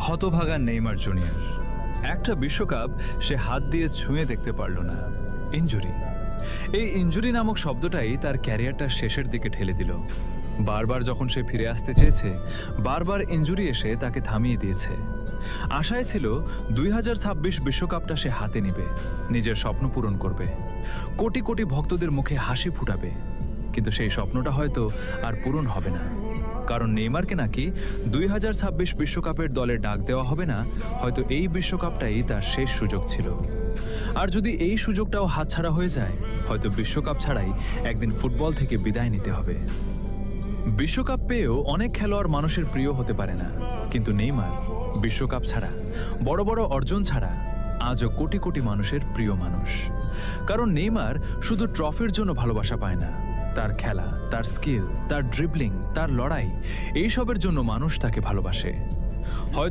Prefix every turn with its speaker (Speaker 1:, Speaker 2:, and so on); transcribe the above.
Speaker 1: হতভাগা Neymar junior. একটা বিশ্বকাপ সে হাত দিয়ে ছুঁয়ে দেখতে পারল না। ইনজুরি, এই ইনজুরি নামক শব্দটাই তার ক্যারিয়ারটা শেষের দিকে ঠেলে দিল। বারবার যখন সে ফিরে আসতে চেয়েছে, বারবার ইনজুরি এসে তাকে থামিয়ে দিয়েছে। আশায় ছিল 2026 বিশ্বকাপটা সে হাতে নেবে, নিজের স্বপ্ন পূরণ করবে, কোটি কোটি ভক্তদের মুখে হাসি ফুটাবে। কিন্তু সেই স্বপ্নটা হয়তো আর পূরণ হবে না, কারণ নেইমারকে নাকি 2026 বিশ্বকাপের দলে ডাক দেওয়া হবে না। হয়তো এই বিশ্বকাপটাই তার শেষ সুযোগ ছিল। আর যদি এই সুযোগটাও হাতছাড়া হয়ে যায়, হয়তো বিশ্বকাপ ছাড়াই একদিন ফুটবল থেকে বিদায় নিতে হবে। বিশ্বকাপ পেয়েও অনেক খেলোয়াড় মানুষের প্রিয় হতে পারে না, কিন্তু নেইমার বিশ্বকাপ ছাড়া, বড় বড় অর্জন ছাড়া আজও কোটি কোটি মানুষের প্রিয় মানুষ। কারণ নেইমার শুধু ট্রফির জন্য ভালোবাসা পায় না, তার খেলা, তার স্কিল, তার ড্রিবলিং, তার লড়াই, এইসবের জন্য মানুষ তাকে ভালোবাসে। হয়তো